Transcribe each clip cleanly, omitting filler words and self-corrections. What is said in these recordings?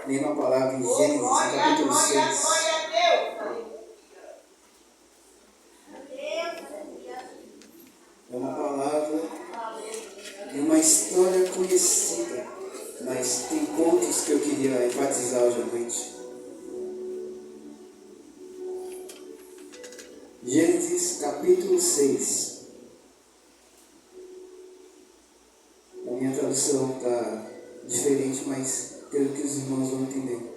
Lendo a palavra em Gênesis, capítulo 6. É uma palavra de uma história conhecida, mas tem pontos que eu queria enfatizar hoje à noite. Gênesis, capítulo 6. A minha tradução está diferente, mas creio que os irmãos vão entender.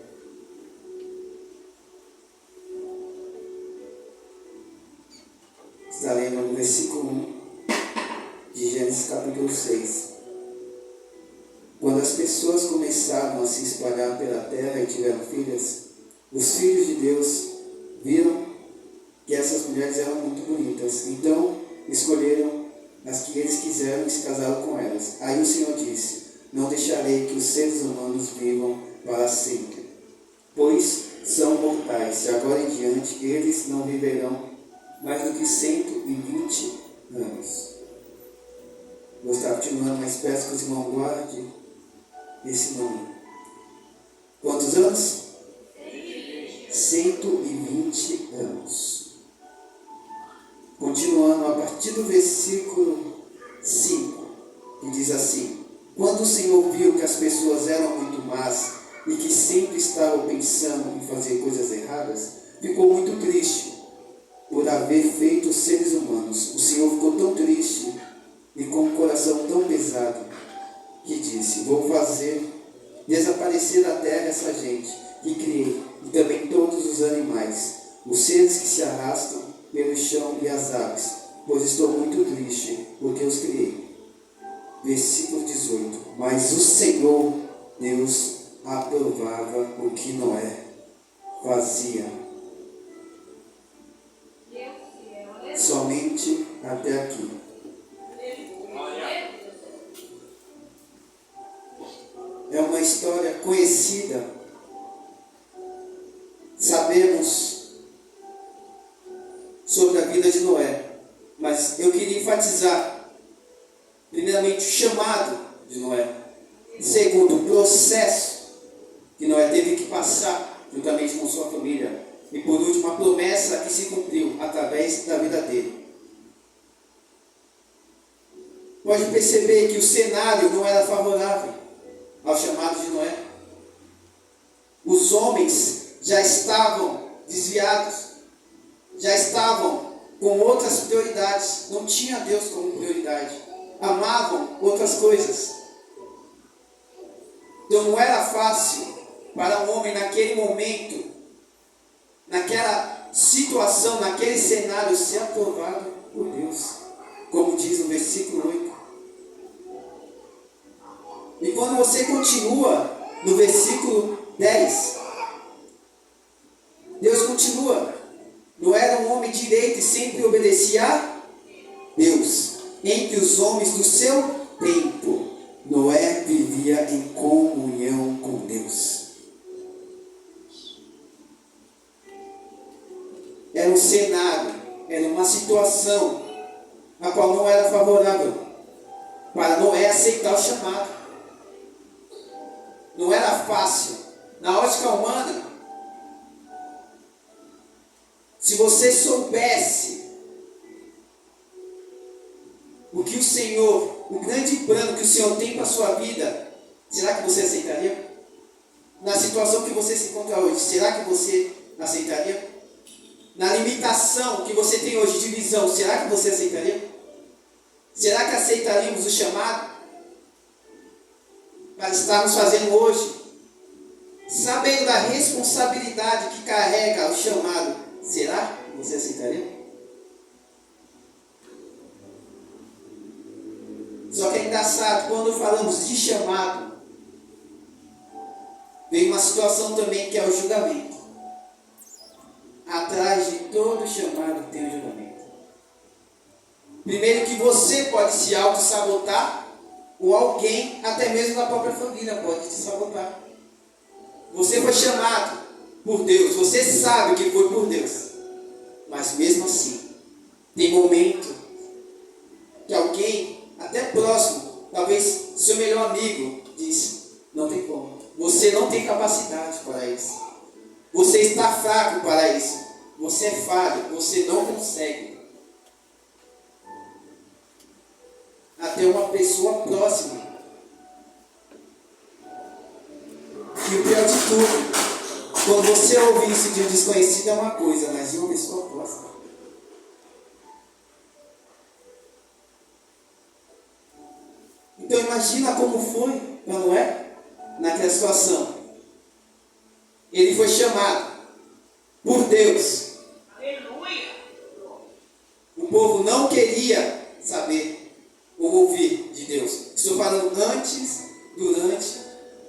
Está lendo no versículo 1 de Gênesis capítulo 6. Quando as pessoas começaram a se espalhar pela terra e tiveram filhas, os filhos de Deus viram que essas mulheres eram muito bonitas. Então escolheram as que eles quiseram e se casaram com elas. Aí o Senhor disse: não deixarei que os seres humanos vivam para sempre, pois são mortais. De agora em diante eles não viverão mais do que 120 anos. Vou estar continuando, mas peço que os irmãos guardem esse nome. Quantos anos? 120 anos. Continuando a partir do versículo 5, que diz assim: quando o Senhor viu que as pessoas eram muito más e que sempre estavam pensando em fazer coisas erradas, ficou muito triste por haver feito os seres humanos. O Senhor ficou tão triste e com o coração tão pesado que disse: vou fazer desaparecer da terra essa gente que criei, e também todos os animais, os seres que se arrastam pelo chão e as aves, pois estou muito triste porque os criei. Versículo 18. Mas o Senhor Deus aprovava o que Noé fazia. Somente até aqui. É uma história conhecida. Sabemos sobre a vida de Noé, mas eu queria enfatizar primeiramente o chamado de Noé, segundo o processo que Noé teve que passar juntamente com sua família, e por último a promessa que se cumpriu através da vida dele. Pode perceber que o cenário não era favorável ao chamado de Noé. Os homens já estavam desviados, já estavam com outras prioridades, não tinha Deus como prioridade, amavam outras coisas. Então não era fácil para um homem naquele momento, naquela situação, naquele cenário, ser aprovado por Deus, como diz no versículo 8. E quando você continua no versículo 10, Deus continua: não era um homem direito e sempre obedecia a Deus. Entre os homens do seu tempo, Noé vivia em comunhão com Deus. Era um cenário, era uma situação a qual não era favorável para Noé aceitar o chamado. Não era fácil. Na ótica humana, se você soubesse o que o Senhor, o grande plano que o Senhor tem para a sua vida, será que você aceitaria? Na situação que você se encontra hoje, será que você aceitaria? Na limitação que você tem hoje de visão, será que você aceitaria? Será que aceitaríamos o chamado para estarmos fazendo hoje, sabendo da responsabilidade que carrega o chamado? Será que você aceitaria? Só que é engraçado, quando falamos de chamado, vem uma situação também que é o julgamento. Atrás de todo chamado tem o julgamento. Primeiro que você pode se auto-sabotar, ou alguém, até mesmo da própria família, pode te sabotar. Você foi chamado por Deus, você sabe que foi por Deus, mas mesmo assim, tem momento que alguém, até próximo, talvez seu melhor amigo, diz: não tem como, Você não tem capacidade para isso. Você está fraco para isso. Você é falho. Você não consegue. Até uma pessoa próxima. E o pior de tudo, quando você ouvir isso de um desconhecido é uma coisa, mas de uma pessoa próxima. Então imagina como foi para Noé naquela situação. Ele foi chamado por Deus. Aleluia. O povo não queria saber ou ouvir de Deus. Estou falando antes, durante,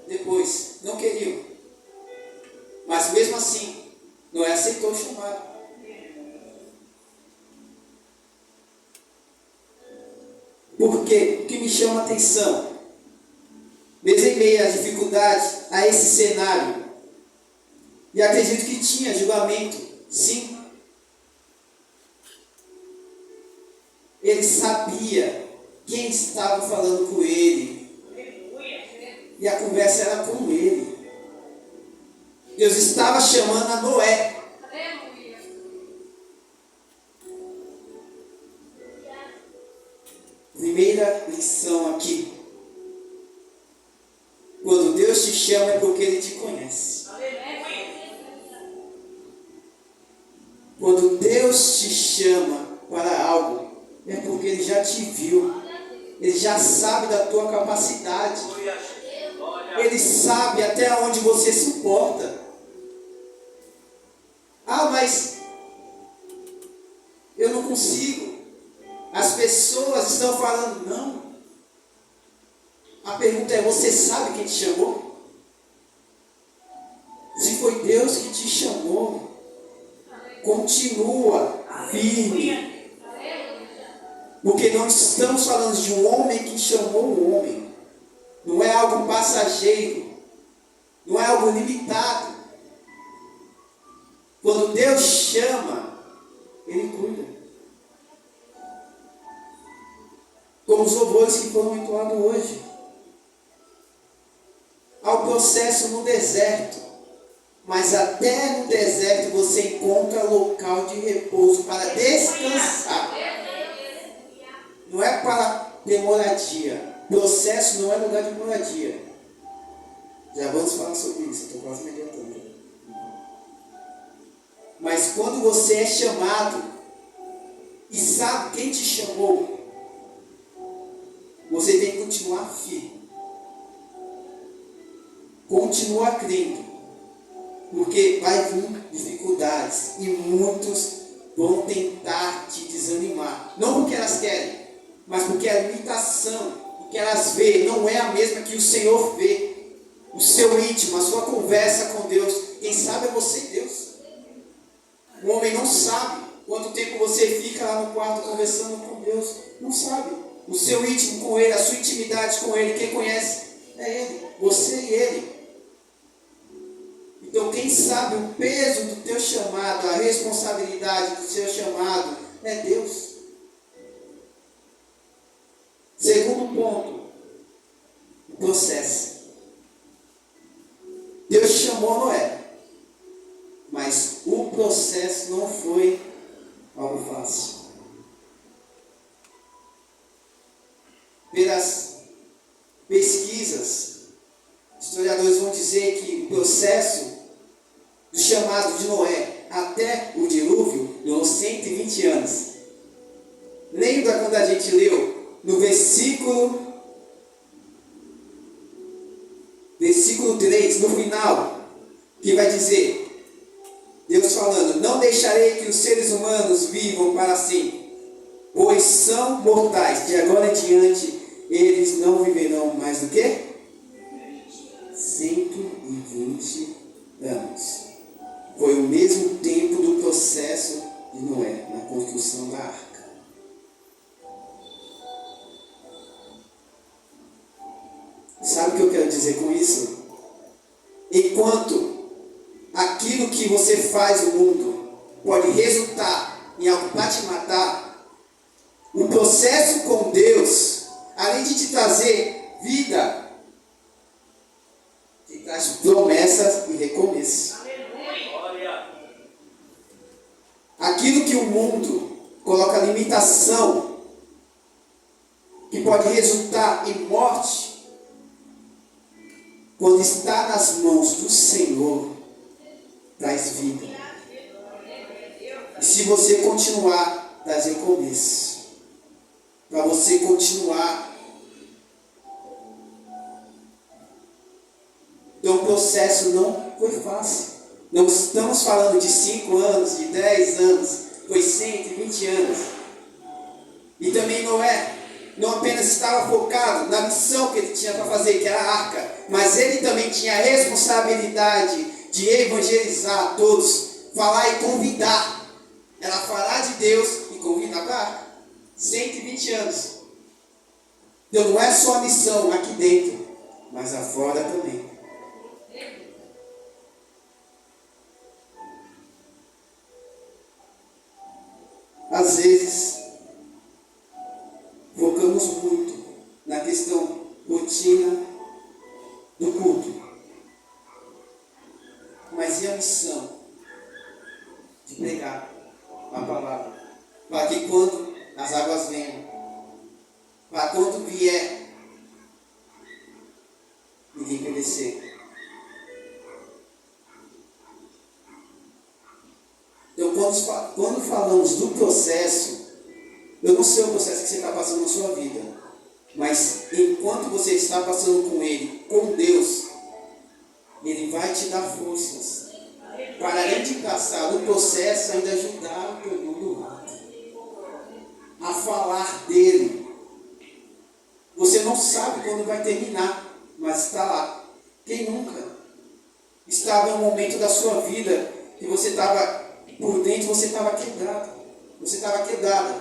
depois. Não queriam. Mas mesmo assim, Noé aceitou o chamado. Por quê? O que me chama a atenção, mesmo em meio às dificuldades, a esse cenário, e acredito que tinha julgamento, sim. Ele sabia quem estava falando com ele, e a conversa era com ele. Deus estava chamando a Noé. Primeira lição aqui. Quando Deus te chama é porque Ele te conhece. Quando Deus te chama para algo, é porque Ele já te viu. Ele já sabe da tua capacidade. Ele sabe até onde você suporta. Ah, mas eu não consigo. As pessoas estão falando, não. A pergunta é, você sabe quem te chamou? Se foi Deus que te chamou, continua firme. Porque não estamos falando de um homem que chamou um homem. Não é algo passageiro. Não é algo limitado. Quando Deus chama, Ele cuida. Como os louvores que foram entoados hoje. Há um processo no deserto. Mas até no deserto você encontra local de repouso para descansar. Não é para ter moradia. Processo não é lugar de moradia. Já vamos falar sobre isso. Estou quase me adiantando. Mas quando você é chamado e sabe quem te chamou, você tem que continuar firme. Continua crendo. Porque vai vir dificuldades. E muitos vão tentar te desanimar. Não porque elas querem, mas porque a limitação, o que elas veem, não é a mesma que o Senhor vê. O seu íntimo, a sua conversa com Deus. Quem sabe é você e Deus. O homem não sabe quanto tempo você fica lá no quarto conversando com Deus. Não sabe. O seu íntimo com Ele, a sua intimidade com Ele, quem conhece é Ele, você e Ele. Então quem sabe o peso do teu chamado, a responsabilidade do seu chamado é Deus. Segundo ponto, o processo. Deus chamou Noé, mas o processo não foi algo fácil. Pelas pesquisas, historiadores vão dizer que o processo do chamado de Noé até o dilúvio durou 120 anos. Lembra quando a gente leu no versículo 3, no final, que vai dizer, Deus falando, não deixarei que os seres humanos vivam para sempre, pois são mortais, de agora em diante eles não viverão mais do que 120 anos. Foi o mesmo tempo do processo de Noé, na construção da arca. Sabe o que eu quero dizer com isso? Enquanto aquilo que você faz no mundo pode resultar em algo para te matar, o processo com Deus, além de te trazer vida, te traz promessas e recomeço. Aquilo que o mundo coloca limitação, que pode resultar em morte, quando está nas mãos do Senhor, traz vida. E se você continuar, traz recomeço. Para você continuar. Então o processo não foi fácil. Não estamos falando de 5 anos, de 10 anos, foi 120 anos. E também Noé não apenas estava focado na missão que ele tinha para fazer, que era a arca, mas ele também tinha a responsabilidade de evangelizar a todos, falar e convidar. Era falar de Deus e convidar para a arca. 120 anos. Então não é só a missão aqui dentro, mas afora também. Às vezes, focamos muito na questão rotina do culto. Mas e a missão de pregar a palavra? Para que quando as águas venham, para quando vier, ninguém perecer. Então, quando falamos do processo, eu não sei o processo que você está passando na sua vida, mas enquanto você está passando com Ele, com Deus, Ele vai te dar forças para, além de passar no processo, ainda ajudar o teu mundo a falar dele. Você não sabe quando vai terminar, mas está lá. Quem nunca estava em um momento da sua vida que você estava por dentro, você estava quebrado, você estava quebrada,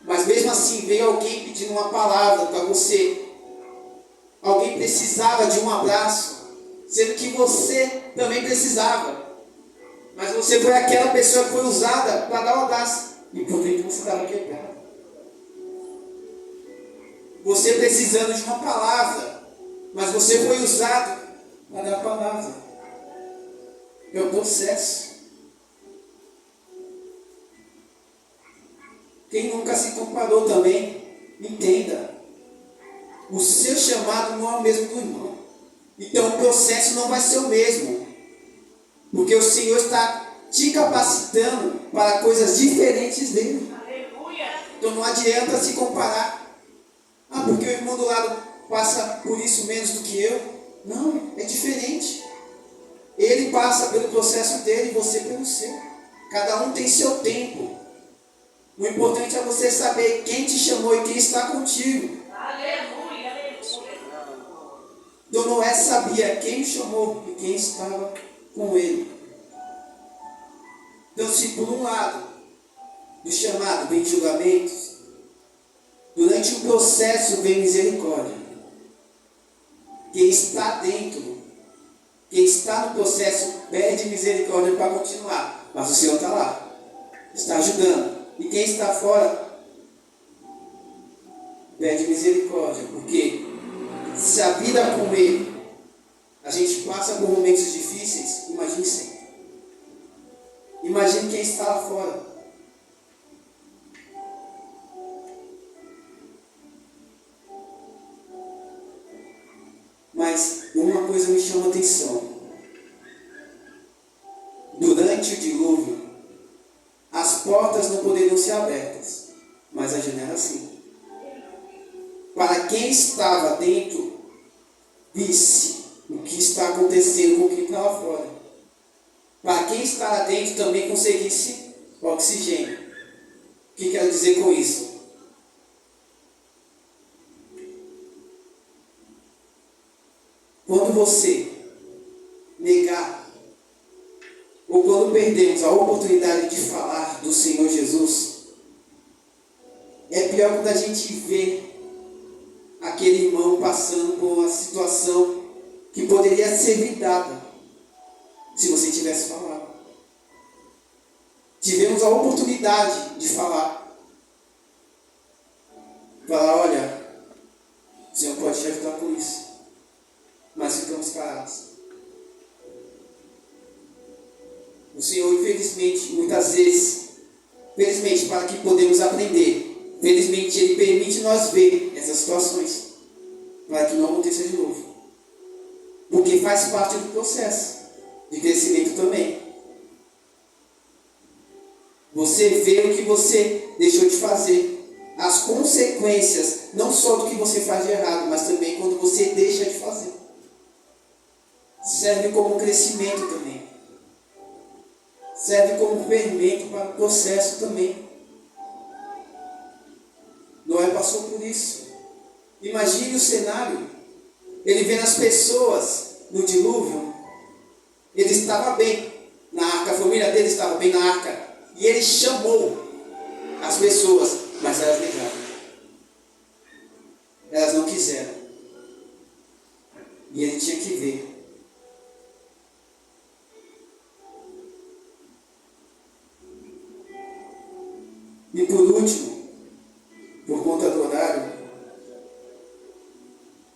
mas mesmo assim veio alguém pedindo uma palavra para você. Alguém precisava de um abraço, sendo que você também precisava, mas você foi aquela pessoa que foi usada para dar um abraço, e por dentro você estava quebrado. Você precisando de uma palavra, mas você foi usado para dar a palavra. É o processo. Quem nunca se comparou também, entenda. O seu chamado não é o mesmo do irmão. Então o processo não vai ser o mesmo. Porque o Senhor está te capacitando para coisas diferentes dele. Então não adianta se comparar. Ah, porque o irmão do lado passa por isso menos do que eu. Não, é diferente. Ele passa pelo processo dele e você pelo seu. Cada um tem seu tempo. O importante é você saber quem te chamou e quem está contigo. Aleluia, aleluia. Então Noé sabia quem o chamou e quem estava com ele. Então, se por um lado do chamado vem julgamentos, durante o processo vem misericórdia. Quem está dentro, quem está no processo, pede misericórdia para continuar. Mas o Senhor está lá, está ajudando. E quem está fora, pede misericórdia. Porque se a vida com Ele, a gente passa por momentos difíceis, imagine sempre. Imagine quem está lá fora. Mas uma coisa me chama a atenção. Durante o dilúvio, as portas não poderiam ser abertas, mas a janela sim. Para quem estava dentro, visse o que está acontecendo com quem está lá fora. Para quem está lá dentro também conseguisse oxigênio. O que quero dizer com isso? Quando você negar, ou quando perdemos a oportunidade de falar do Senhor Jesus, é pior quando a gente vê aquele irmão passando por uma situação que poderia ser evitada se você tivesse falado. Tivemos a oportunidade de falar. Falar, olha, o Senhor pode te ajudar com isso. Mas ficamos calados. O Senhor, infelizmente, muitas vezes, felizmente, para que podemos aprender, felizmente Ele permite nós ver essas situações, para que não aconteça de novo. Porque faz parte do processo de crescimento também. Você vê o que você deixou de fazer, as consequências, não só do que você faz de errado, mas também quando você deixa de fazer. Serve como crescimento também. Serve como fermento para o processo também. Noé passou por isso. Imagine o cenário. Ele vendo as pessoas no dilúvio. Ele estava bem na arca, a família dele estava bem na arca. E ele chamou as pessoas, mas elas negaram. Elas não quiseram. E ele tinha que ver. E por último, por conta do horário,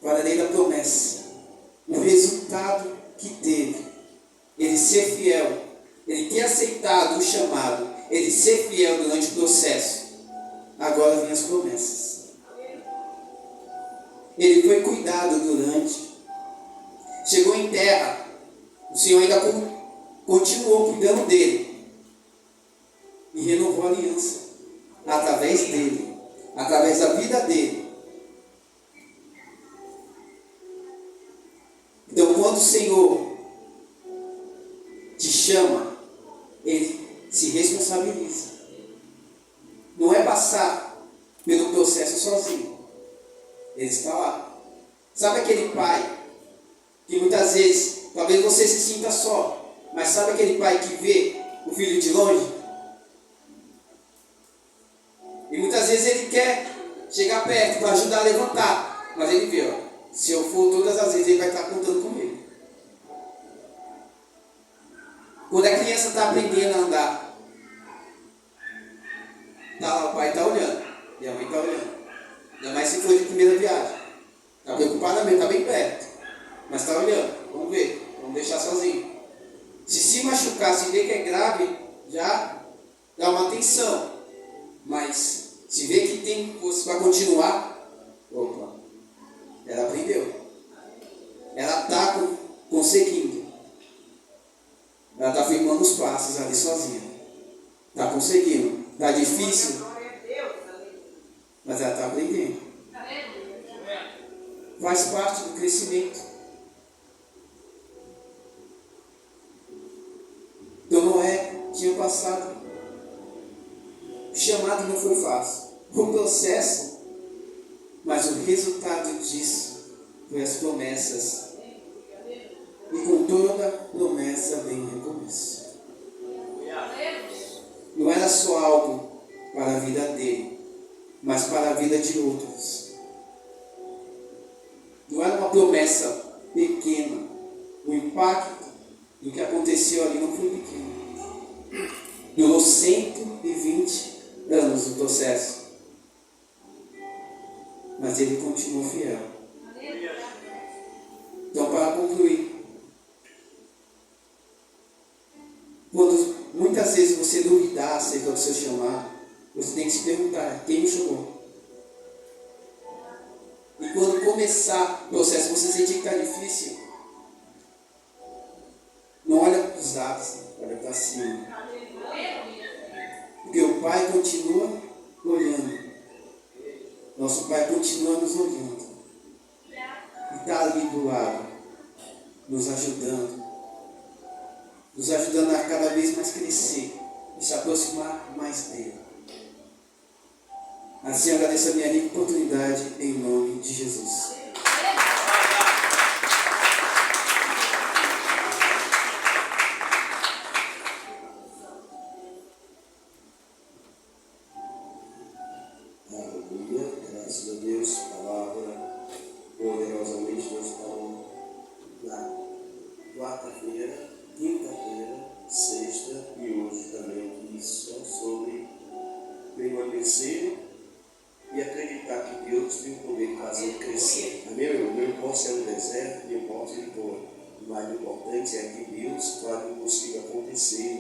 falarei da promessa. O resultado que teve, ele ser fiel, ele ter aceitado o chamado, ele ser fiel durante o processo. Agora vem as promessas. Ele foi cuidado durante. Chegou em terra. O Senhor ainda continuou cuidando dele. E renovou a aliança. Através dele. Através da vida dele. Então quando o Senhor te chama, Ele se responsabiliza. Não é passar pelo processo sozinho. Ele está lá. Sabe aquele pai que muitas vezes, talvez você se sinta só, mas sabe aquele pai que vê o filho de longe? E muitas vezes ele quer chegar perto para ajudar a levantar, mas ele vê, ó, se eu for todas as vezes ele vai estar contando comigo. Quando a criança está aprendendo a andar, tá lá, o pai está olhando, e a mãe está olhando. Ainda mais se for de primeira viagem. Está preocupada mesmo, está bem perto. Mas está olhando, vamos ver, vamos deixar sozinho. Se machucar, se ver que é grave, já dá uma atenção. Mas se vê que tem força para continuar, opa, ela aprendeu. Ela está conseguindo. Ela está firmando os passos ali sozinha. Está conseguindo. Está difícil, mas ela está aprendendo. Faz parte do crescimento. Então Noé tinha passado. O chamado não foi fácil. O processo, mas o resultado disso foi as promessas. E com toda promessa vem o recomeço. Não era só algo para a vida dele, mas para a vida de outros. Não era uma promessa pequena. O impacto do que aconteceu ali não foi pequeno. Durou 120 anos o processo. Mas ele continuou fiel. Então, para concluir, quando muitas vezes você duvidar acerca do seu chamado, você tem que se perguntar: quem me chamou? E quando começar o processo, você sentir que está difícil, não olha para os lados, olha para cima. Porque o Pai continua olhando. Nosso Pai continua nos olhando. E está ali do lado, nos ajudando. Nos ajudando a cada vez mais crescer e se aproximar mais dele. Assim agradeço a minha rica oportunidade em nome de Jesus. Aleluia, graças a Deus, palavra poderosamente Deus falou na quarta-feira, quinta-feira, sexta e hoje também aqui só sobre permanecer e acreditar que Deus tem o poder de fazer crescer. Amém, meu irmão? Não importa se é no deserto, não importa onde for. Mas o importante é que Deus faz o possível acontecer